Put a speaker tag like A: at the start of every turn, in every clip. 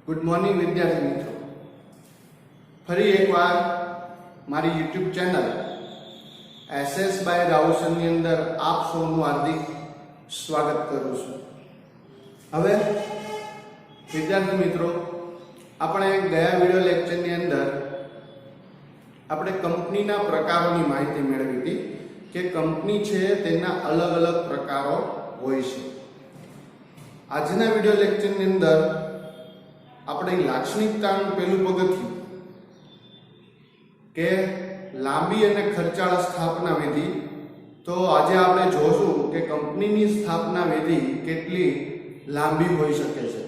A: Good morning વિદ્યાર્થી મિત્રો, ફરી એકવાર મારી યુટ્યુબ ચેનલ એસએસ બાય રાઉસનની અંદર આપ સૌનું હાર્દિક સ્વાગત કરું છું। હવે વિદ્યાર્થી મિત્રો, આપણે ગયા વિડિયો લેક્ચરની અંદર આપણે કંપનીના પ્રકારોની માહિતી મેળવી હતી કે કંપની છે તેના અલગ અલગ પ્રકારો હોય છે। આજના વિડિયો લેક્ચરની અંદર આપણે લાક્ષણિકતાનું પહેલું પગથિયું કે લાંબી અને ખર્ચાળ સ્થાપના વિધિ, તો આજે આપણે જોશું કે કંપનીની સ્થાપના વિધિ કેટલી લાંબી હોઈ શકે છે,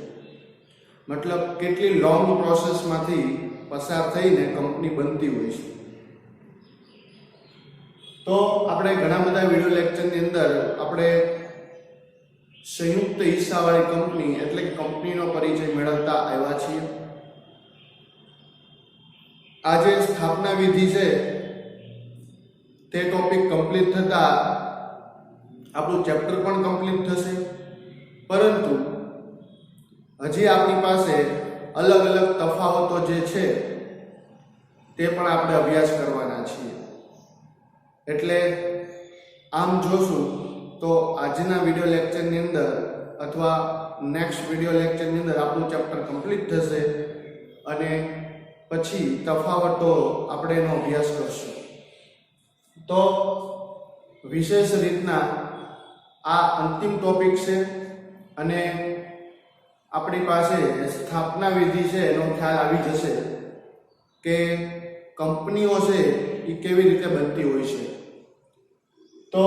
A: મતલબ કેટલી લોંગ પ્રોસેસમાંથી પસાર થઈને કંપની બનતી હોય છે। તો આપણે ઘણા બધા વિડિયો લેક્ચરની અંદર આપણે સંયુક્ત હિસ્સાવાળી કંપની એટલે કે કંપનીનો પરિચય મેળવતા આવ્યા છીએ। આજે સ્થાપના વિધિ છે તે ટોપિક કમ્પ્લીટ થતા આપણું ચેપ્ટર પણ કમ્પ્લીટ થશે, પરંતુ હજી આપણી પાસે અલગ અલગ તફાવતો જે છે તે પણ આપણે અભ્યાસ કરવાના છીએ। એટલે આમ જોશું તો આજના વિડિયો લેક્ચરની અંદર અથવા નેક્સ્ટ વિડિયો લેક્ચરની અંદર આપણું ચેપ્ટર કમ્પ્લીટ થશે અને પછી તફાવતો આપણે એનો અભ્યાસ કરશું। તો વિશેષ રીતના આ અંતિમ ટોપિક છે અને આપણી પાસે સ્થાપના વિધિ છે એનો ખ્યાલ આવી જશે કે કંપનીઓ છે એ કેવી રીતે બનતી હોય છે। તો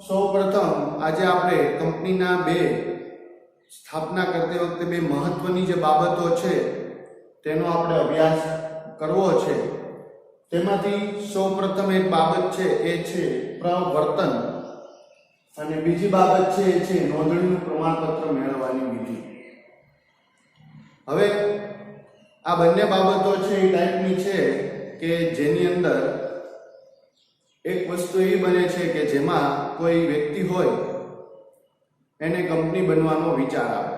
A: સૌપ્રથમ આજે આપણે કંપનીના સ્થાપના કરતી વખતે બે મહત્વની જે બાબતો છે તેનો આપણે અભ્યાસ કરવો છે। તેમાંથી સૌપ્રથમ એક બાબત છે એ છે પ્રવર્તન અને બીજી બાબત છે એ છે નોંધણીનું પ્રમાણપત્ર મેળવવાની વિધિ। હવે આ બંને બાબતો છે એ ટાઈપની છે કે જેની અંદર એક વસ્તુ એવી બને છે કે જેમાં કોઈ વ્યક્તિ હોય એને કંપની બનવાનો વિચાર આવે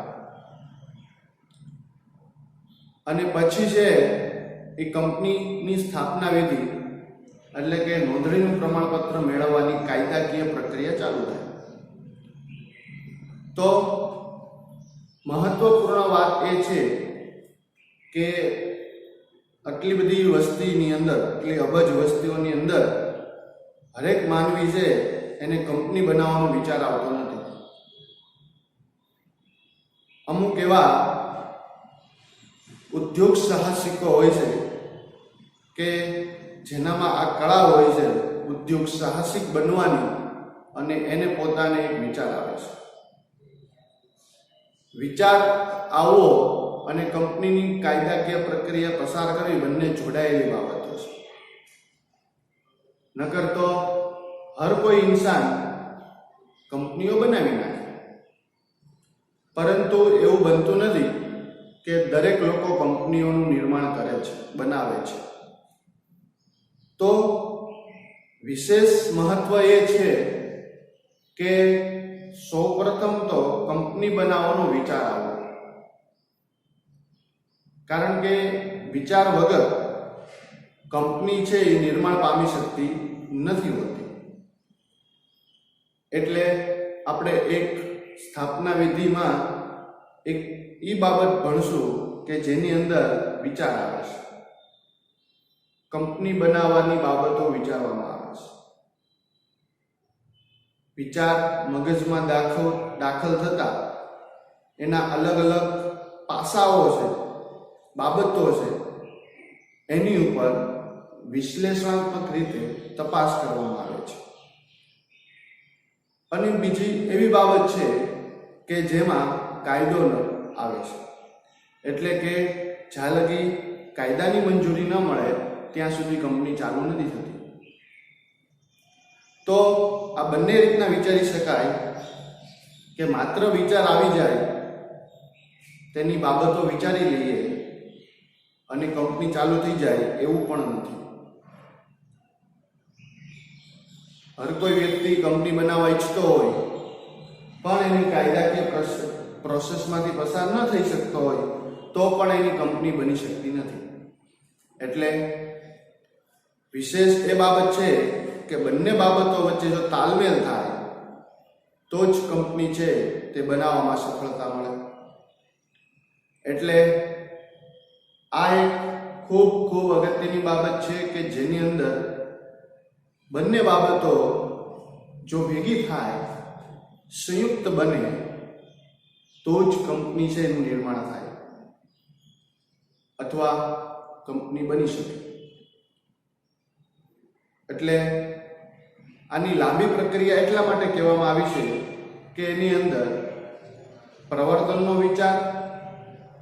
A: અને પછી છે એ કંપનીની સ્થાપના વિધિ એટલે કે નોંધણીનું પ્રમાણપત્ર મેળવવાની કાયદાકીય પ્રક્રિયા ચાલુ થાય। તો મહત્વપૂર્ણ વાત એ છે કે આટલી બધી વસ્તીની અંદર, આટલી અબજ વસ્તીઓની અંદર હરેક માનવી છે એને કંપની બનાવવાનો વિચાર આવતો નથી। અમુક એવા ઉદ્યોગ સાહસિકો હોય છે કે જેનામાં આ કળા હોય છે ઉદ્યોગ સાહસિક બનવાની, અને એને પોતાને એક વિચાર આવે છે। વિચાર આવવો અને કંપનીની કાયદાકીય પ્રક્રિયા પસાર કરવી બંને જોડાયેલી બાબતો છે। નકર તો હર કોઈ ઇન્સાન કંપનીઓ બનાવી નાખે, પરંતુ એવું બનતું નથી કે દરેક લોકો કંપનીઓનું નિર્માણ કરે છે, બનાવે છે। તો વિશેષ મહત્વ એ છે કે સૌપ્રથમ તો કંપની બનાવવાનો વિચાર આવે, કારણ કે વિચાર વગર કંપની છે એ નિર્માણ પામી શકતી નથી હોતી। એટલે આપણે એક સ્થાપના વિધિમાં એક ઈ બાબત ભણશું કે જેની અંદર વિચાર આવે છે, કંપની બનાવવાની બાબતો વિચારવામાં આવે છે। વિચાર મગજમાં દાખલ થતા એના અલગ અલગ પાસાઓ છે, બાબતો છે, એની ઉપર વિશ્લેષણાત્મક રીતે તપાસ કરવામાં આવે છે। અને બીજી એવી બાબત છે કે જેમાં કાયદો આવે છે, એટલે કે જ્યાં લગી કાયદાની મંજૂરી ન મળે ત્યાં સુધી કંપની ચાલુ નથી થતી। તો આ બંને રીતના વિચારી શકાય કે માત્ર વિચાર આવી જાય, તેની બાબતો વિચારી લઈએ અને કંપની ચાલુ થઈ જાય એવું પણ નથી। હર કોઈ વ્યક્તિ કંપની બનાવવા ઈચ્છતો હોય પણ એની કાયદાકીય પ્રોસેસમાંથી પસાર ન થઈ શકતો હોય તો પણ એની કંપની બની શકતી નથી. એટલે વિશેષ એ બાબત છે કે બંને બાબતો વચ્ચે જો તાલમેલ થાય તો જ કંપની છે તે બનાવવામાં સફળતા મળે. એટલે આ એક ખૂબ ખૂબ અગત્યની બાબત છે કે જેની અંદર બંને બાબતો જો ભેગી થાય, સંયુક્ત બને, તો જ કંપની છે એનું નિર્માણ થાય અથવા કંપની બની શકે. એટલે આની લાંબી પ્રક્રિયા એટલા માટે કહેવામાં આવી છે કે એની અંદર પ્રવર્તનનો વિચાર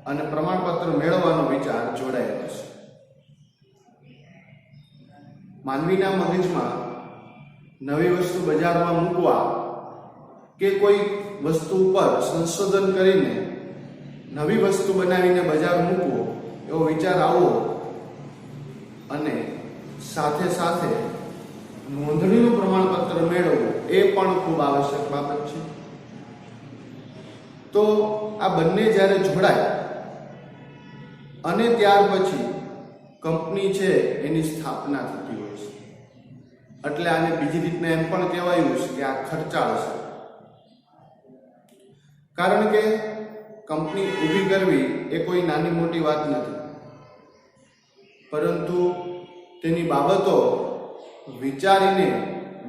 A: અને પ્રમાણપત્ર મેળવવાનો વિચાર જોડાયેલો છે. માનવીના મગજમાં નવી વસ્તુ બજારમાં મૂકવા કે કોઈ વસ્તુ ઉપર સંશોધન કરીને નવી વસ્તુ બનાવીને બજાર મૂકવો એવો વિચાર આવવો અને સાથે સાથે નોંધણીનું પ્રમાણપત્ર મેળવવું એ પણ ખૂબ આવશ્યક બાબત છે. તો આ બંને જ્યારે જોડાય અને ત્યાર પછી કંપની છે એની સ્થાપના થતી હોય છે. એટલે આને બીજી રીતના એમ પણ કહેવાયું છે કે આ ખર્ચાળ છે. કારણ કે કંપની ઊભી કરવી એ કોઈ નાની મોટી વાત નથી, પરંતુ તેની બાબતો વિચારીને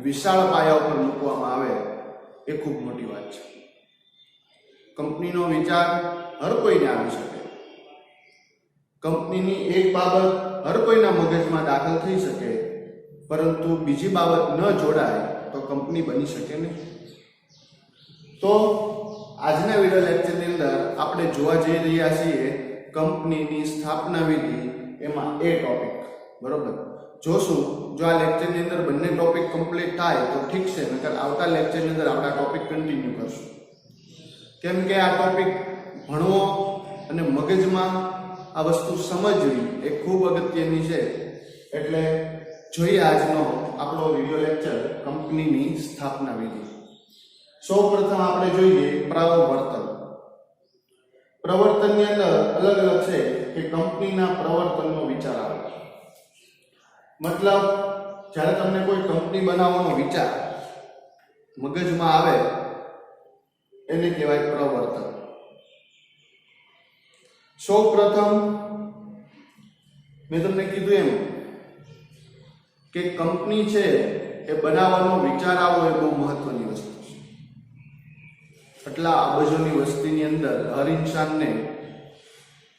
A: વિશાળ પાયા ઉપર મૂકવામાં આવે એ ખૂબ મોટી વાત છે. કંપનીનો વિચાર હર કોઈને આવી શકે. કંપનીની એક બાબત હર કોઈના મગજમાં દાખલ થઈ શકે, પરંતુ બીજી બાબત ન જોડાય તો કંપની બની શકે નહીં. તો આજના વિડિયો લેક્ચરની અંદર આપણે જોવા જઈ રહ્યા છીએ કંપનીની સ્થાપના વિધિ, એમાં એ ટોપિક. બરોબર, જોશું જો આ લેક્ચરની અંદર બંને ટોપિક કમ્પ્લીટ થાય તો ઠીક છે, નકર આવતા લેક્ચરની અંદર આપણે આ ટોપિક કન્ટિન્યુ કરશું. કેમ કે આ ટોપિક ભણવો અને મગજમાં આ વસ્તુ સમજવી એ ખૂબ અગત્યની છે. એટલે જોઈએ આજનો આપણો વિડિયો લેક્ચર કંપનીની સ્થાપના વિધિ. સૌપ્રથમ આપણે જોઈએ પ્રવર્તન. પ્રવર્તનની અંદર અલગ અલગ છે કે કંપનીના પ્રવર્તનનો વિચાર આવે. મતલબ જ્યારે તમને કોઈ કંપની બનાવવાનો વિચાર મગજમાં આવે એને કહેવાય પ્રવર્તન. સૌપ્રથમ મેં તમને કીધું એમ કે કંપની છે એ બનાવવાનો વિચાર આવવો એ બહુ મહત્વની વસ્તુ છે. એટલા અબજોની વસ્તીની અંદર હર ઇન્સાનને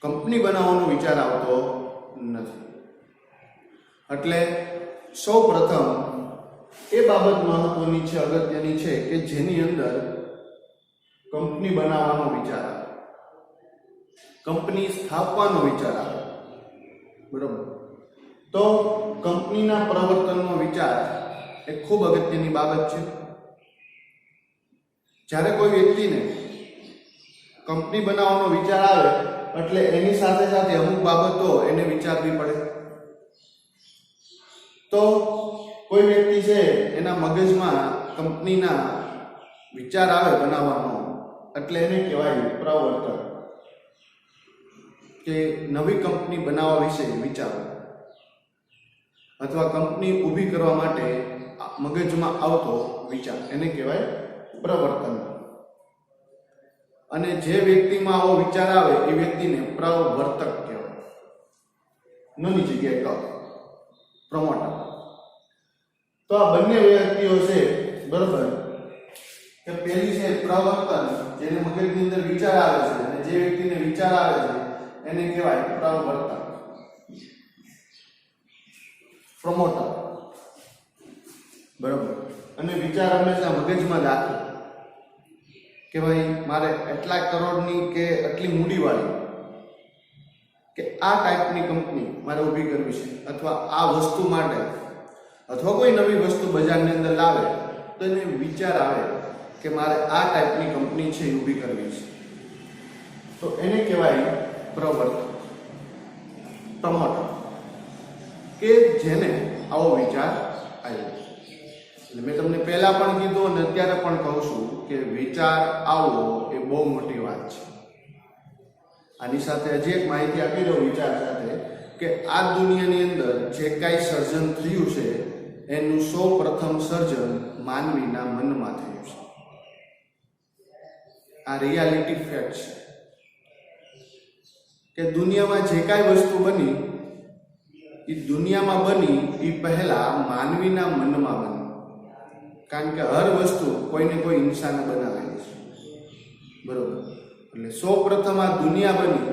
A: કંપની બનાવવાનો વિચાર આવતો નથી. એટલે સૌપ્રથમ એ બાબત મહત્વની છે, અગત્યની છે કે જેની અંદર કંપની બનાવવાનો વિચાર આવે, કંપની સ્થાપવાનો વિચાર આવે. બરોબર, તો કંપનીના પ્રવર્તનનો વિચાર એ ખૂબ અગત્યની બાબત છે. જ્યારે કોઈ વ્યક્તિને કંપની બનાવવાનો વિચાર આવે એટલે એની સાથે સાથે અમુક બાબતો એને વિચારવી પડે. તો કોઈ વ્યક્તિ છે એના મગજમાં કંપનીના વિચાર આવે બનાવવાનો એટલે એને કહેવાય પ્રવર્તન, કે નવી કંપની બનાવવા વિશે વિચારો અથવા કંપની ઊભી કરવા માટે મગજમાં આવતો વિચાર એને કહેવાય પ્રવર્તન. અને જે વ્યક્તિમાં આવો વિચાર આવે એ વ્યક્તિને પ્રવર્તક કહેવાય. નાની જગ્યાએ ક પ્રમોટર. તો આ બંને વ્યક્તિઓ છે, બરોબર, કે પહેલી છે પ્રવર્તન, જેને મગજની અંદર વિચાર આવે છે, અને જે વ્યક્તિને વિચાર આવે છે એને કહેવાય પ્રવર્તક, પ્રમોટર. બરોબર, અને વિચાર હંમેશા મગજમાં દાખલ કે ભાઈ મારે એટલા કરોડની કે આટલી મૂડીવાળી કે આ ટાઈપની કંપની મારે ઊભી કરવી છે, અથવા આ વસ્તુ માટે અથવા કોઈ નવી વસ્તુ બજારની અંદર લાવે તો એને વિચાર આવે કે મારે આ ટાઈપની કંપની છે ઊભી કરવી છે, તો એને કહેવાય પ્રવર્તક, પ્રમોટર, કે જેને આવો વિચાર આવ્યો. એટલે મેં તમને પહેલા પણ કીધું અને અત્યારે પણ કહું છું કે વિચાર આવવો એ બહુ મોટી વાત છે. આની સાથે હજી એક માહિતી આપી દઉં વિચાર સાથે કે આ દુનિયાની અંદર જે કાંઈ સર્જન થયું છે એનું સૌ પ્રથમ સર્જન માનવીના મનમાં થયું છે. આ રિયાલિટી ફેક્ટ છે કે દુનિયામાં જે કાંઈ વસ્તુ બની એ દુનિયામાં બની એ પહેલા માનવીના મનમાં બની. કારણ કે હર વસ્તુ કોઈને કોઈ ઇન્સાને બનાવેલી છે, બરોબર. એટલે સૌ પ્રથમ આ દુનિયા બની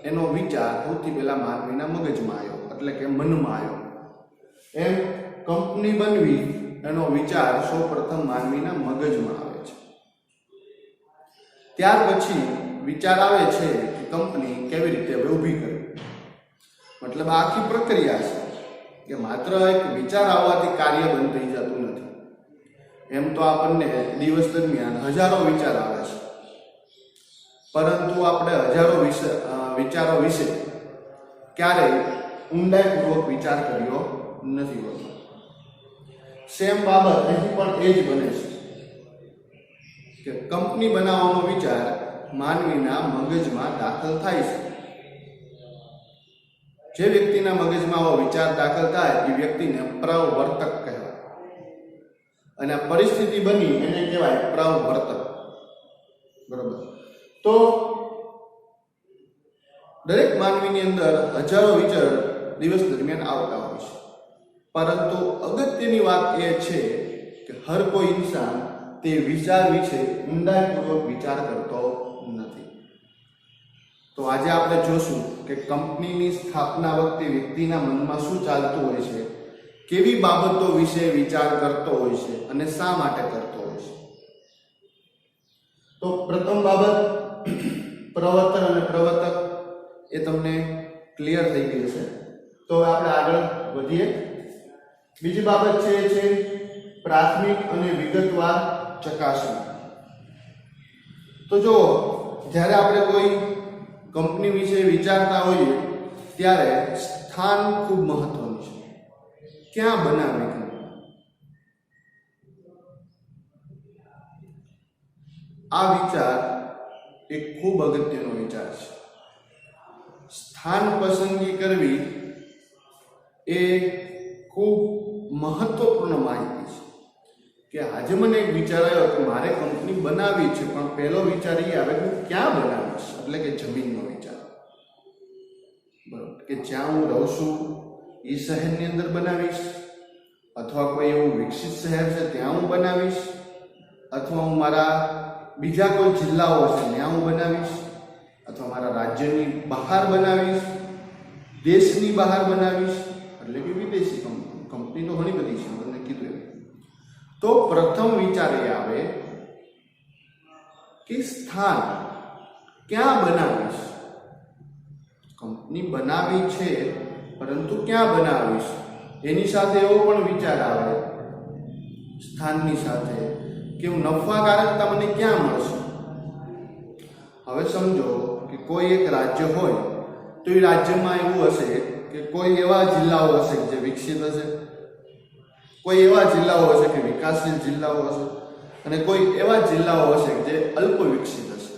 A: એનો વિચાર સૌથી પહેલા માનવીના મગજમાં આવ્યો, એટલે કે મનમાં આવ્યો. એમ કંપની બનવી એનો વિચાર સૌ પ્રથમ માનવીના મગજમાં આવે છે. ત્યાર પછી વિચાર આવે છે કે કંપની કેવી રીતે હવે ઊભી કરવી. મતલબ આખી પ્રક્રિયા છે કે માત્ર એક વિચાર આવવાથી કાર્ય બંધ થઈ જતું નથી. એમ તો આપણને દિવસ દરમિયાન હજારો વિચાર આવે છે, પરંતુ આપણે હજારો વિચારો વિશે ક્યારેય ઊંડાઈપૂર્વક વિચાર કર્યો નથી હોતો. સેમ બાબત અહીં પણ એ જ બને છે કે કંપની બનાવવાનો વિચાર માનવીના મગજમાં દાખલ થાય છે. જે વ્યક્તિના મગજમાં આવો વિચાર દાખલ થાય એ વ્યક્તિને પ્રવર્તક કહેવાય, અને આ પરિસ્થિતિ બની એને કહેવાય પ્રવર્તક, બરોબર. તો દરેક માનવીની અંદર હજારો વિચાર દિવસ દરમિયાન આવતા હોય છે, પરંતુ અગત્યની વાત એ છે કે હર કોઈ ઇન્સાન તે વિચાર વિશે ઊંડાઈપૂર્વક વિચાર કરતો નથી. તો આજે આપણે જોશું કે કંપનીની સ્થાપના વખતે વ્યક્તિના મનમાં શું ચાલતું હોય છે, કેવી બાબતો વિશે વિચાર કરતો હોય છે અને શા માટે કરતો હોય છે. તો પ્રથમ બાબત પ્રવર્તન અને પ્રવર્તક એ તમને ક્લિયર થઈ ગઈ છે. તો હવે આપણે આગળ વધીએ. બીજી બાબત છે પ્રાથમિક અને વિગતવાર ચકાસણી. તો જો જ્યારે આપણે કોઈ કંપની વિશે વિચારતા હોઈએ ત્યારે સ્થાન ખૂબ મહત્વનું છે. ક્યાં બનાવવી, આ વિચાર એક ખૂબ અગત્યનો વિચાર છે. સ્થાન પસંદગી કરવી એ ખૂબ મહત્વપૂર્ણ માહિતી છે કે આજે મને એક વિચાર આવ્યો કે મારે કંપની બનાવવી છે, પણ પહેલો વિચાર એ આવે કે હું ક્યાં બનાવીશ, એટલે કે જમીનનો વિચાર, બરોબર. કે જ્યાં હું રહું છું એ શહેરની અંદર બનાવીશ, અથવા કોઈ એવું વિકસિત શહેર છે ત્યાં હું બનાવીશ, અથવા હું મારા બીજા કોઈ જિલ્લાઓ છે ત્યાં હું બનાવીશ, અથવા મારા રાજ્યની બહાર બનાવીશ, દેશની બહાર બનાવીશ, એટલે કે વિદેશી કંપની તો ઘણી બધી છે, તમને કીધું એમ. તો પ્રથમ વિચાર એ આવે કે સ્થાન ક્યાં બનાવીશ. કંપની બનાવી છે પરંતુ ક્યાં બનાવીશ, એની સાથે એવો પણ વિચાર આવે સ્થાનની સાથે કે નફાકારકતા મને ક્યાં મળશે. હવે સમજો કે કોઈ એક રાજ્ય હોય તો એ રાજ્યમાં એવું હશે કે કોઈ એવા જિલ્લાઓ હશે જે વિકસિત હશે, કોઈ એવા જિલ્લાઓ હશે કે વિકાસશીલ જિલ્લાઓ હશે, અને કોઈ એવા જિલ્લાઓ હશે જે અલ્પ વિકસિત હશે.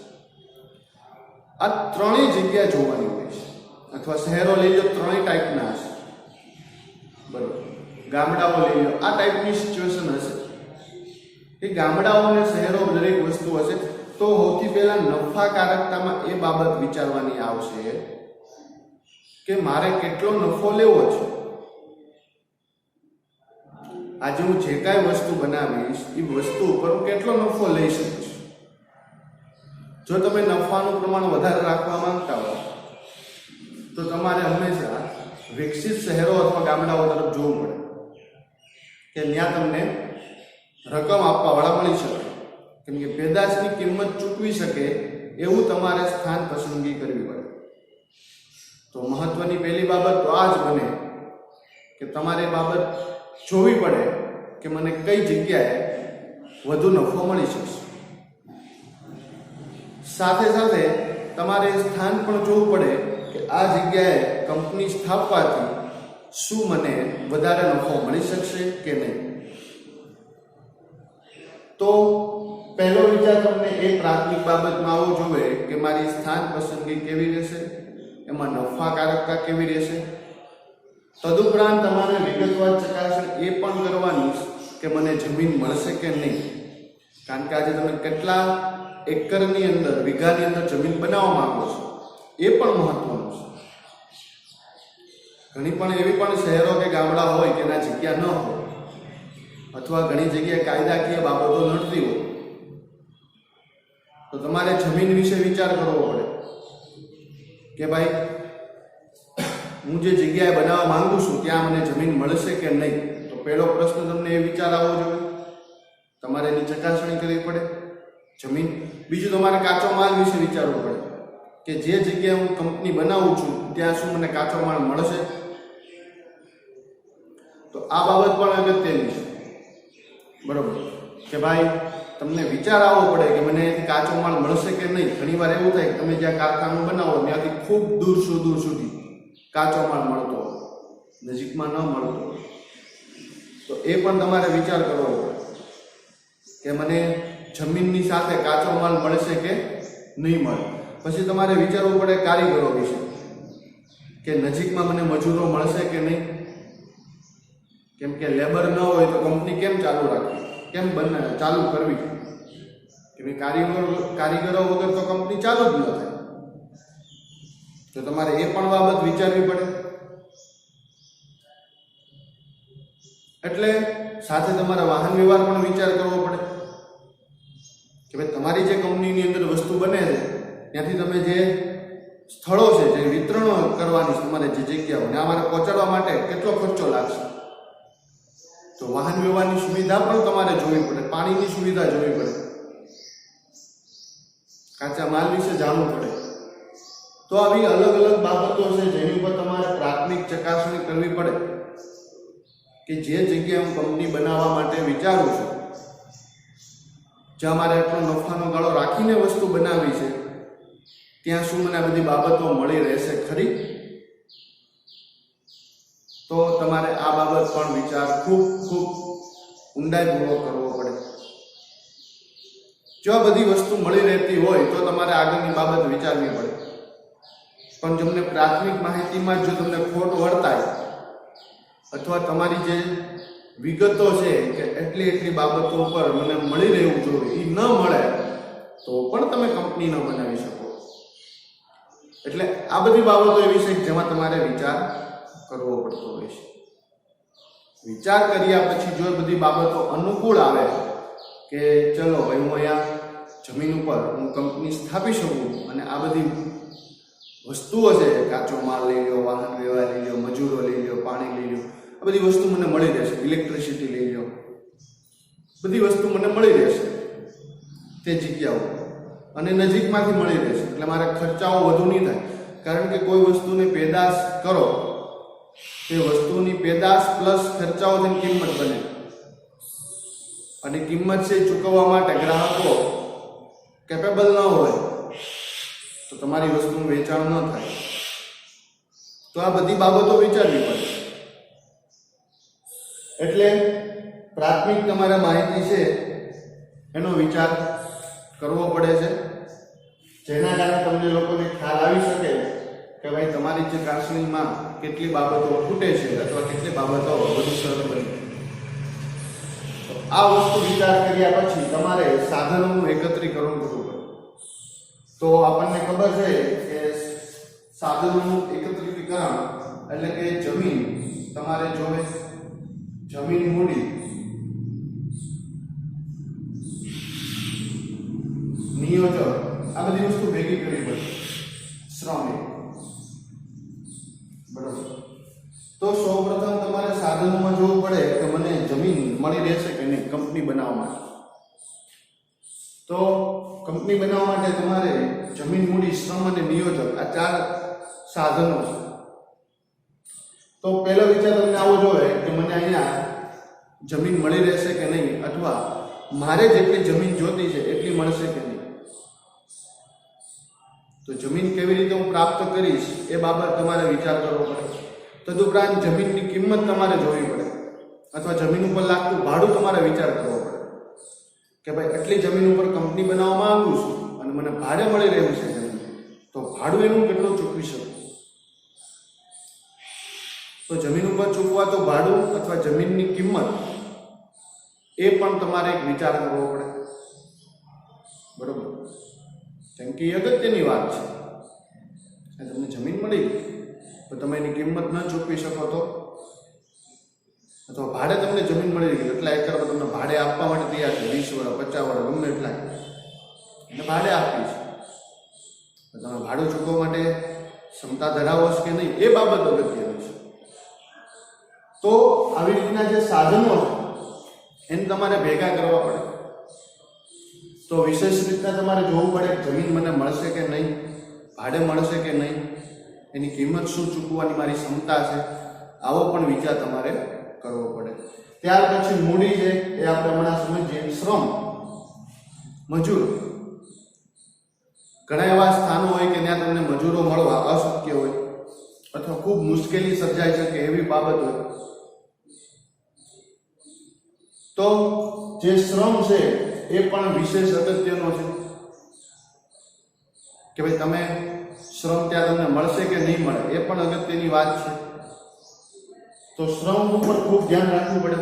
A: આ ત્રણેય જગ્યા જોવાની હોય છે. અથવા શહેરો લઈ લો, ત્રણેય ટાઈપના હશે, બરોબર. ગામડાઓ લઈ લો, આ ટાઈપની સિચ્યુએશન હશે કે ગામડાઓ અને શહેરો દરેક વસ્તુ હશે. તો સૌથી પહેલા નફાકારકતામાં એ બાબત વિચારવાની આવશે કે મારે કેટલો નફો લેવો છે. આજે હું જે કાંઈ વસ્તુ બનાવીશ એ વસ્તુ ઉપર હું કેટલો નફો લઈ શકીશ. જો તમે નફાનું પ્રમાણ વધારે રાખવા માંગતા હો તો તમારે હંમેશા વિકસિત શહેરો અથવા ગામડાઓ તરફ જોવું પડે કે ત્યાં તમને રકમ આપવાવાળા મળી શકે, કેમ કે પેદાશની કિંમત ચૂકવી શકે એવું તમારે સ્થાન પસંદગી કરવી પડે. તો મહત્વની પહેલી બાબત તો આ જ બને કે તમારે બાબત જોવી પડે કે મને કઈ જગ્યાએ વધુ નફો મળી શકશે. સાથે સાથે તમારે સ્થાન પણ જોવું પડે કે આ જગ્યાએ કંપની સ્થાપવાથી શું મને વધારે નફો મળી શકશે કે નહીં. તો પહેલો વિચાર તમને એ પ્રાથમિક બાબતમાં આવવો જોઈએ કે મારી સ્થાન પસંદગી કેવી રહેશે, એમાં નફાકારકતા કેવી રહેશે. તદુપરાંત તમારે વિગતવાર ચકાસણી એ પણ કરવાની કે મને જમીન મળશે કે નહીં. કારણ કે આજે તમે કેટલા એકરની અંદર, વીઘાની અંદર જમીન બનાવવા માંગો છો એ પણ મહત્વનું છે. ઘણી પણ એવી પણ શહેરો કે ગામડા હોય કે એના જગ્યા ન હોય, અથવા ઘણી જગ્યાએ કાયદાકીય બાબતો નડતી હોય, તો તમારે જમીન વિશે વિચાર કરવો પડે કે ભાઈ હું જે જગ્યાએ બનાવવા માંગુ છું ત્યાં મને જમીન મળશે કે નહીં. તો પહેલો પ્રશ્ન તમને એ વિચાર આવવો જોઈએ, તમારે એની ચકાસણી કરવી પડે જમીન. બીજું, તમારે કાચો માલ વિશે વિચારવું પડે કે જે જગ્યાએ હું કંપની બનાવું છું ત્યાં શું મને કાચો માલ મળશે. તો આ બાબત પણ અગત્યની છે, બરોબર, કે ભાઈ તમને વિચાર આવવો પડે કે મને કાચો માલ મળશે કે નહીં. ઘણી વાર એવું થાય કે તમે જ્યાં કારખાનું બનાવો ત્યાંથી ખૂબ દૂર સુધી કાચો માલ મળતો, નજીકમાં ન મળતો. તો એ પણ તમારે વિચાર કરવો પડે કે મને જમીનની સાથે કાચો માલ મળશે કે નહીં મળે. પછી તમારે વિચારવું પડે કારીગરો વિશે કે નજીકમાં મને મજૂરો મળશે કે નહીં. કેમ કે લેબર ન હોય તો કંપની કેમ ચાલુ રાખવી, કેમ ચાલુ કરવી? કે કારીગરો વગર તો કંપની ચાલુ જ ન થાય. તો તમારે એ પણ બાબત વિચારવી પડે. એટલે સાથે તમારા વાહન વ્યવહાર પણ વિચાર કરવો પડે કે ભાઈ તમારી જે કંપનીની અંદર વસ્તુ બને છે ત્યાંથી તમે જે સ્થળો છે, જે વિતરણો કરવાની તમારે જે જગ્યાઓ ને અમારે પહોંચાડવા માટે કેટલો ખર્ચો લાગશે. તો વાહન વ્યવહારની સુવિધા પણ તમારે જોવી પડે, પાણીની સુવિધા જોવી પડે, કાચા માલ વિશે જાણવું પડે. તો આવી અલગ અલગ બાબતો છે જેની ઉપર તમારે પ્રાથમિક ચકાસણી કરવી પડે કે જે જગ્યાએ હું કંપની બનાવવા માટે વિચારું છું, જ્યાં મારે એટલો નફાનો ગાળો રાખીને વસ્તુ બનાવી છે, ત્યાં શું મને આ બધી બાબતો મળી રહેશે ખરી. તો તમારે આ બાબત પણ વિચાર ખૂબ ઊંડાઈપૂર્વક કરવો પડે. જો આ બધી વસ્તુ મળી રહેતી હોય તો તમારે આગળની બાબત વિચારવી પડે. પણ તમને પ્રાથમિક માહિતીમાં જો તમને ખોટ વર્તાય અથવા તમારી જે વિગતો છે કે એટલી બાબતો પર મને મળી રહેવું જોઈએ એ ન મળે તો પણ તમે કંપની ન બનાવી શકો. એટલે આ બધી બાબતો એવી છે જેમાં તમારે વિચાર કરવો પડતો હોય છે. વિચાર કર્યા પછી જો બધી બાબતો અનુકૂળ આવે કે ચલો ભાઈ હું અહીંયા જમીન ઉપર હું કંપની સ્થાપી શકું અને આ બધી વસ્તુઓ છે, કાચો માલ લઈ લો, વાહન વ્યવહાર લઈ લો, મજૂરો લઈ લો, પાણી લઈ લો, આ બધી વસ્તુ મને મળી રહેશે, ઇલેક્ટ્રિસિટી લઈ લો, બધી વસ્તુ મને મળી રહેશે તે જગ્યાઓ અને નજીકમાંથી મળી રહેશે. એટલે મારે ખર્ચાઓ વધુ નહીં થાય. કારણ કે કોઈ વસ્તુની પેદાશ કરો, તે વસ્તુની પેદાશ પ્લસ ખર્ચાઓ થઈને કિંમત બને અને કિંમત છે ચૂકવવા માટે ગ્રાહકો કેપેબલ ન હોય તો તમારી વસ્તુનું વેચાણ ન થાય. તો આ બધી બાબતો વિચારવી પડે. એટલે પ્રાથમિક તમારે માહિતી છે એનો વિચાર કરવો પડે છે, જેના કારણે તમને લોકોને ખ્યાલ આવી શકે કે ભાઈ તમારી જે ચકાસણીમાં કેટલી બાબતો ખૂટે છે અથવા કેટલી બાબતો વધુ સરળ બની. તો આ વસ્તુ વિચાર કર્યા પછી તમારે સાધનોનું એકત્રીકરણ કરવું પડે. તો આપણને ખબર છે કે સાધનોનું એકત્રીકરણ એટલે કે જમીન તમારે જોવે, જમીન મૂડી, નિયોજક, આ બધી વસ્તુ ભેગી કરવી પડે, શ્રમિક, બરાબર. તો સૌપ્રથમ તમારે સાધનોમાં જોવું પડે કે મને જમીન મળી રહેશે કે નહીં કંપની બનાવવા માટે. તો કંપની બનાવવા માટે તમારે જમીન, મૂડી, શ્રમ અને નિયોજક આ 4 સાધનો છે. તો પહેલો વિચાર તમને આવો જોઈએ કે મને અહીંયા જમીન મળી રહેશે કે નહીં અથવા મારે જેટલી જમીન જોતી છે એટલી મળશે કે નહીં. તો જમીન કેવી રીતે હું પ્રાપ્ત કરીશ એ બાબત તમારે વિચાર કરવો પડે. તદુપરાંત જમીનની કિંમત તમારે જોવી પડે અથવા જમીન ઉપર લાગતું ભાડું તમારે વિચાર કરવો પડે કે ભાઈ આટલી જમીન ઉપર કંપની બનાવવા માંગુ છું અને મને ભાડે મળી રહ્યું છે જમીન, તો ભાડું એનું કેટલું ચૂકવી શકું? તો જમીન ઉપર ચૂકવાતું ભાડું અથવા જમીનની કિંમત એ પણ તમારે એક વિચાર કરવો પડે, બરોબર? કેમ કે એ અગત્યની વાત છે. તમને જમીન મળી તો તમે એની કિંમત ન ચૂકવી શકો તો, અથવા ભાડે તમને જમીન મળી ગઈ એટલા એકર તમને ભાડે આપવા માટે તૈયાર છે, 20 વર્ષ 50 વર્ષ ગમે એટલા એટલે ભાડે આપી છે, તો તમે ભાડું ચૂકવવા માટે ક્ષમતા ધરાવો છો કે નહીં એ બાબત અગત્યની છે. તો આવી રીતના જે સાધનો છે એને તમારે ભેગા કરવા પડે. તો વિશેષ રીતના તમારે જોવું પડે જમીન મને મળશે કે નહીં, ભાડે મળશે કે નહીં, એની કિંમત શું ચૂકવવાની મારી ક્ષમતા છે, આવો પણ વિચાર તમારે કરવો પડે. ત્યાર પછી મૂડી છે એ આપણે હમણાં સમજીએ. શ્રમ, મજૂર. ઘણા એવા સ્થાનો હોય કે ત્યાં તમને મજૂરો મળવા અશક્ય હોય અથવા ખૂબ મુશ્કેલી સર્જાય છે કે એવી બાબત હોય, તો જે શ્રમ છે એ પણ વિશેષ અગત્યનો છે કે ભાઈ તમે શ્રમ ત્યાં તમને મળશે કે નહીં મળે એ પણ અગત્યની વાત છે. તો શ્રમ ઉપર ખૂબ ધ્યાન રાખવું પડે.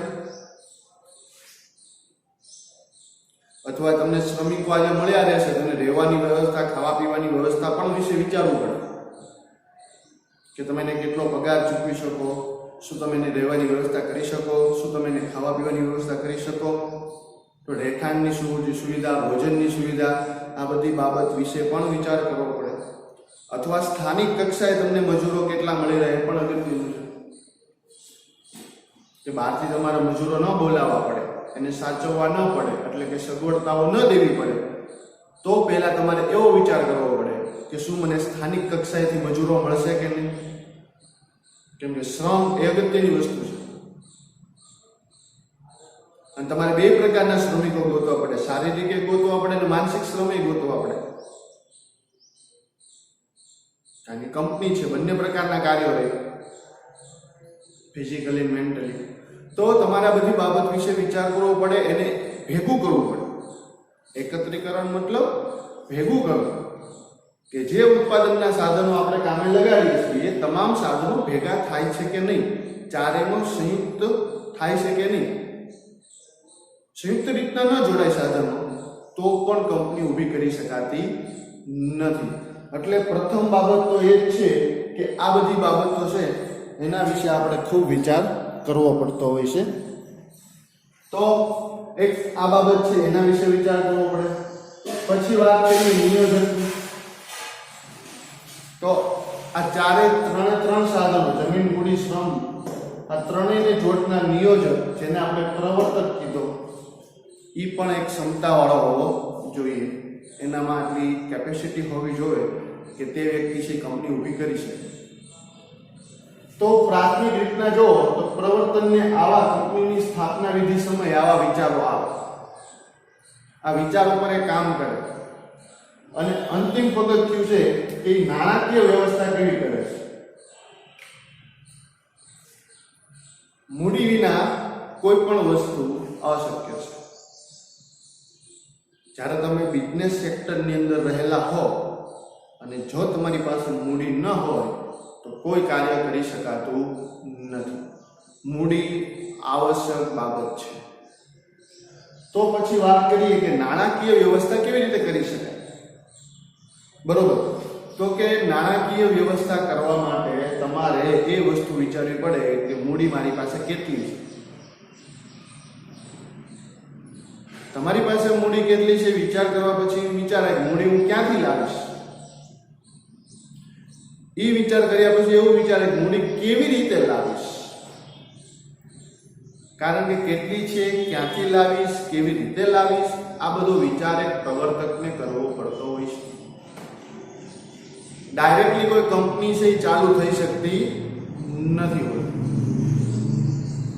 A: અથવા તમને શ્રમિકો આજે મળ્યા રહેશે, તમને રહેવાની વ્યવસ્થા, ખાવા પીવાની વ્યવસ્થા પણ વિશે વિચારવું પડે કે તમે એને કેટલો પગાર ચૂકવી શકો, શું તમે એને રહેવાની વ્યવસ્થા કરી શકો, શું તમે એને ખાવા પીવાની વ્યવસ્થા કરી શકો, તો રહેઠાણની સુવિધા, ભોજનની સુવિધા, આ બધી બાબત વિશે પણ વિચાર કરવો પડે. અથવા સ્થાનિક કક્ષાએ તમને મજૂરો કેટલા મળી રહે એ પણ અગત્યનું છે કે બહારથી તમારે મજૂરો ન બોલાવવા પડે, એને સાચવવા ન પડે, એટલે કે સગવડતાઓ ન દેવી પડે. તો પહેલા તમારે એવો વિચાર કરવો પડે કે શું મને સ્થાનિક કક્ષાએથી મજૂરો મળશે કે નહીં, કેમ કે શ્રમ એ અગત્યની વસ્તુ છે. અને તમારે બે પ્રકારના શ્રમિકો ગોતવા પડે, શારીરિક ગોતવા પડે અને માનસિક શ્રમે ગોતવા પડે. કારણ કે કંપની છે, બંને પ્રકારના કાર્યો રહે, ફિઝિકલી, મેન્ટલી. તો તમારે આ બધી બાબત વિશે વિચાર કરવો પડે, એને ભેગું કરવું પડે. એકત્રીકરણ મતલબ ભેગું કરવું, કે જે ઉત્પાદનના સાધનો આપણે કામે લગાડીએ છીએ એ તમામ સાધનો ભેગા થાય છે કે નહીં, ચારેયનો સંયુક્ત થાય છે કે નહીં. સંયુક્ત રીતના ન જોડાય સાધનો તો પણ કંપની ઊભી કરી શકાતી નથી. એટલે પ્રથમ બાબત તો એ જ છે કે આ બધી બાબતો છે એના વિશે આપણે ખૂબ વિચાર કરવો પડતો હોય છે. તો એક આ બાબત છે એના વિશે વિચાર કરવો પડે. પછી વાત કરીએ નિયોજનની. તો આ ત્રણ સાધનો, જમીન, મૂડી, શ્રમ, આ ત્રણેયને જોડના નિયોજક, જેને આપણે પ્રવર્તક કીધો, એ પણ એક ક્ષમતાવાળો હોવો જોઈએ. એનામાં આટલી કેપેસિટી હોવી જોઈએ કે તે વ્યક્તિ છે કંપની ઊભી કરી શકે. તો પ્રાથમિક રીતના જો તો પ્રવર્તનને આવા કંપનીની સ્થાપના વિધિ સમયે આવા વિચારો આવે, આ વિચારો પર એ કામ કરે. અને અંતિમ પગથિયું છે કે નાણાકીય વ્યવસ્થા કેવી કરે છે. મૂડી વિના કોઈ પણ વસ્તુ અશક્ય છે. જ્યારે તમે બિઝનેસ સેક્ટરની અંદર રહેલા હો અને જો તમારી પાસે મૂડી ન હોય તો કોઈ કાર્ય કરી શકાતું નથી. મૂડી આવશ્યક બાબત છે. તો પછી વાત કરીએ કે નાણાકીય વ્યવસ્થા કેવી રીતે કરી શકાય. બરોબર, તો કે નાણાકીય વ્યવસ્થા કરવા માટે તમારે એ વસ્તુ વિચારવી પડે કે મૂડી મારી પાસે કેટલી છે. તમારી પાસે મૂડી કેટલી છે વિચાર કરવા પછી વિચારાય મૂડી હું ક્યાંથી લાવીશ. એ વિચાર કર્યા પછી એવું વિચારે કે મૂડી કેવી રીતે લાવીશ. કારણ કે કેટલી છે, ક્યાંથી લાવીશ, કેવી રીતે લાવીશ, આ બધો વિચાર એક પ્રવર્તકને કરવો પડતો હોય છે. ડાયરેક્ટલી કોઈ કંપની છે એ ચાલુ થઈ શકતી નથી હોતી.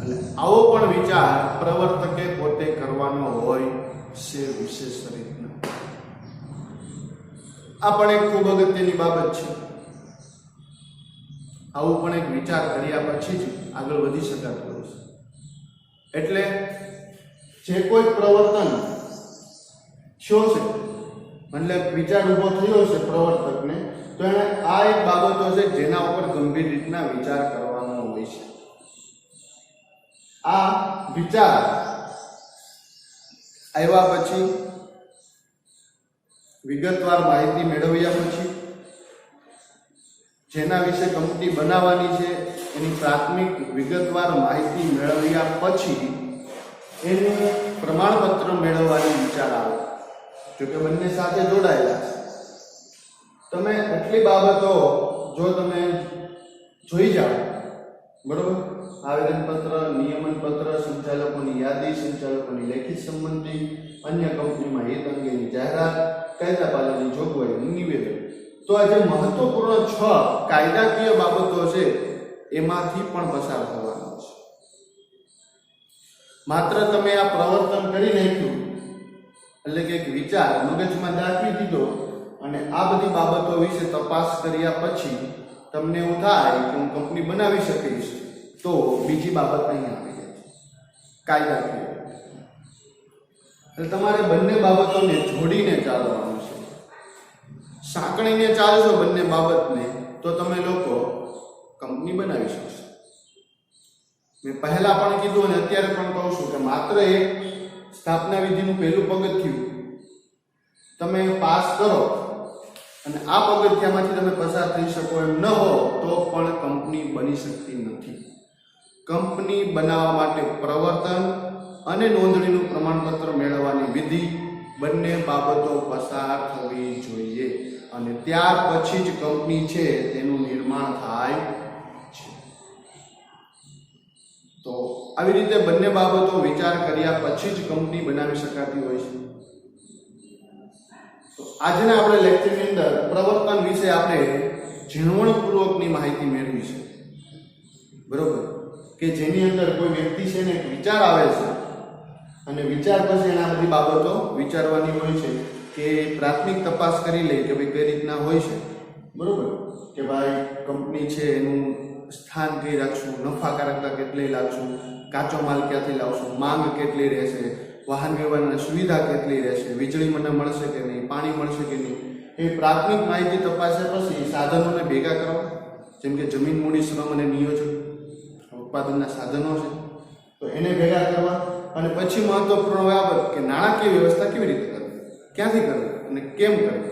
A: એટલે આવો પણ વિચાર પ્રવર્તકે પોતે કરવાનો હોય છે વિશેષ રીતના. આ પણ એક ખૂબ અગત્યની બાબત છે. આવું પણ એક વિચાર કર્યા પછી જ આગળ વધી શકાતું હોય છે. એટલે જે કોઈ પ્રવર્તન થયો છે, મતલબ વિચાર ઊભો થયો છે પ્રવર્તકને, તો એને આ એક બાબતો છે જેના ઉપર ગંભીર રીતના વિચાર કરવાનો હોય છે. આ વિચાર આવ્યા પછી વિગતવાર માહિતી મેળવ્યા પછી જેના વિશે કંપની બનાવવાની છે એની પ્રાથમિક વિગતવાર માહિતી મેળવ્યા પછી એનું પ્રમાણપત્ર મેળવવાની વિચાર આવે. જોકે બંને સાથે જોડાયેલા છે. તમે એટલી બાબતો જો તમે જોઈ જાઓ, બરોબર, આવેદનપત્ર, નિયમનપત્ર, સંચાલકોની યાદી, સંચાલકોની લેખિત સંમતિ, અન્ય કંપનીમાં હિત અંગેની જાહેરાત, કાયદા પાલનની જોગવાઈ, નિવેદન, તો આ જે મહત્વપૂર્ણ 6 કાયદાકીય બાબતો છે એમાંથી પણ પસાર થવાનો છે. માત્ર તમે આ પ્રવર્તન કરી નાખ્યું એટલે કે એક વિચાર મગજમાં દાખવી દીધો અને આ બધી બાબતો વિશે તપાસ કર્યા પછી તમને એવું થાય કે હું કંપની બનાવી શકીશ, તો બીજી બાબત અહીં આવી જાય છે, કાયદાકીય. એટલે તમારે બંને બાબતોને જોડીને ચાલવાનું છે. સાંકળીને ચાલશો બંને બાબતને તો તમે લોકો કંપની બનાવી શકશો. મેં પહેલા પણ કીધું અને અત્યારે પણ કહું છું કે માત્ર એક સ્થાપના વિધિનું પહેલું પગથિયું તમે પાસ કરો અને આ પગથિયામાંથી તમે પસાર થઈ શકો એમ ન હો તો પણ કંપની બની શકતી નથી. કંપની બનાવવા માટે પ્રવર્તન અને નોંધણીનું પ્રમાણપત્ર મેળવવાની વિધિ બંને બાબતો પસાર થવી જોઈએ અને ત્યાર પછી જ કંપની છે તેનું નિર્માણ થાય છે. તો આવી રીતે બંને બાબતો વિચાર કર્યા પછી જ કંપની બનાવી શકાતી હોય છે. તો આજના આપણે લેક્ચરની અંદર પ્રવર્તન વિશે આપણે ઝીણવટપૂર્વકની માહિતી મેળવી છે, બરોબર, કે જેની અંદર કોઈ વ્યક્તિ છે ને એક વિચાર આવે છે અને વિચાર પછી એના બધી બાબતો વિચારવાની હોય છે કે પ્રાથમિક તપાસ કરી લે કે ભાઈ કઈ રીતના હોય છે, બરોબર, કે ભાઈ કંપની છે એનું સ્થાન કઈ રાખશું, નફાકારકતા કેટલી લાવશું, કાચો માલ ક્યાંથી લાવશું, માંગ કેટલી રહેશે, વાહન વ્યવહારની સુવિધા કેટલી રહેશે, વીજળી મને મળશે કે નહીં, પાણી મળશે કે નહીં, એ પ્રાથમિક માહિતી તપાસ્યા પછી સાધનોને ભેગા કરવા, જેમ કે જમીન, મૂડી, શ્રમ અને નિયોજન ઉત્પાદનના સાધનો છે તો એને ભેગા કરવા અને પછી મહત્વપૂર્ણ બાબત કે નાણાકીય વ્યવસ્થા કેવી રીતે કરવી, ક્યાંથી કરવી અને કેમ કરવી.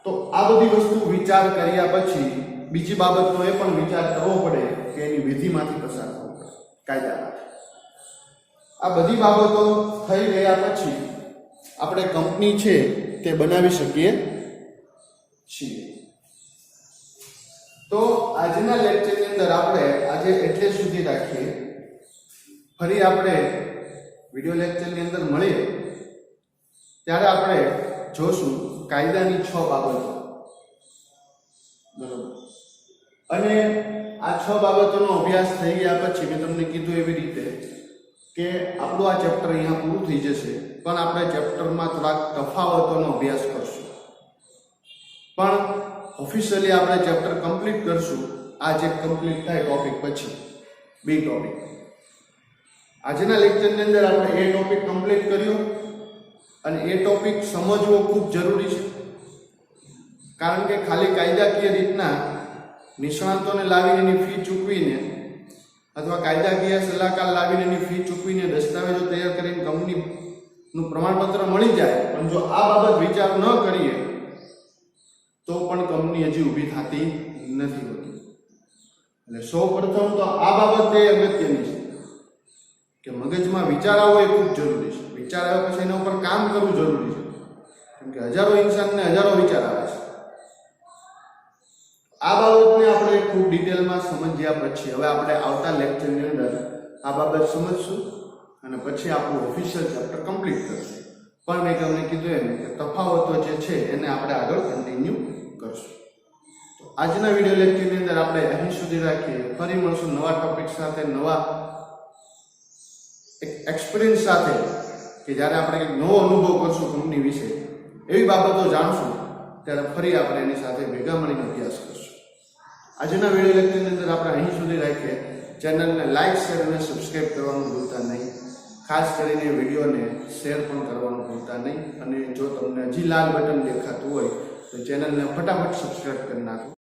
A: તો આ બધી વસ્તુ વિચાર કર્યા પછી બીજી બાબતનો એ પણ વિચાર કરવો પડે કે એની વિધિમાંથી પસાર થવું પડે, કાયદામાંથી. આ બધી બાબતો થઈ ગયા પછી આપણે કંપની છે તે બનાવી શકીએ છીએ. તો આજના લેક્ચરની અંદર આપણે આજે એટલે સુધી રાખીએ. ફરી આપણે વિડિયો લેક્ચરની અંદર મળીએ ત્યારે આપણે જોશું કાયદાની 6 બાબતો, બરોબર. અને આ 6 બાબતોનો અભ્યાસ થઈ ગયા પછી મેં તમને કીધું એવી રીતે કે આપણું આ ચેપ્ટર અહીંયા પૂરું થઈ જશે, પણ આપણે ચેપ્ટરમાં થોડાક તફાવતોનો અભ્યાસ કરશું. પણ ઓફિશિયલી આપણે ચેપ્ટર કમ્પ્લીટ કરશું આ જે કમ્પ્લીટ થાય ટોપિક પછી બી ટોપિક. આજના લેક્ચરની અંદર આપણે એ ટોપિક કમ્પ્લીટ કર્યો અને એ ટોપિક સમજવો ખૂબ જરૂરી છે, કારણ કે ખાલી કાયદાકીય રીતના નિષ્ણાતોને લાવીને એની ફી ચૂકવીને અથવા કાયદાકીય સલાહકાર લાવીને એની ફી ચૂકવીને દસ્તાવેજો તૈયાર કરીને કંપનીનું પ્રમાણપત્ર મળી જાય, પણ જો આ બાબત વિચાર ન કરીએ તો પણ કંપની હજી ઊભી થતી નથી હોતી. એટલે સૌ પ્રથમ તો આ બાબત એ અગત્યની છે કે મગજમાં વિચાર આવવો એ ખૂબ જરૂરી છે. વિચાર આવ્યા પછી એના ઉપર કામ કરવું જરૂરી છે, કેમ કે હજારો ઇન્સાનને હજારો વિચાર આવે છે. આ બાબતને આપણે ખૂબ ડિટેલમાં સમજ્યા પછી હવે આપણે આવતા લેક્ચરની અંદર આ બાબત સમજશું અને પછી આપણું ઓફિશિયલ ચેપ્ટર કમ્પ્લીટ કરશું. પણ મેં તમને કીધું એમ કે તફાવતો જે છે એને આપણે આગળ કન્ટિન્યુ કરશું. તો આજના વિડિયો લેક્ચરની અંદર આપણે અહીં સુધી રાખીએ. ફરી મળશું નવા ટોપિક સાથે, નવા એક એક્સપિરિયન્સ સાથે, કે જ્યારે આપણે એક નવો અનુભવ કરશું કંપની વિશે, એવી બાબતો જાણશું, ત્યારે ફરી આપણે એની સાથે ભેગા મળીને અભ્યાસ કરશું. આજના વિડિયો લેક્ચરની અંદર આપણે અહીં સુધી રાખીએ. ચેનલને લાઈક, શેર અને સબસ્ક્રાઇબ કરવાનું ભૂલતા નહીં. ખાસ કરીને વિડીયોને શેર પણ કરવાનું ભૂલતા નહીં. અને જો તમને હજી લાલ બટન દેખાતું હોય તો ચેનલને ફટાફટ સબસ્ક્રાઈબ કરી નાખો.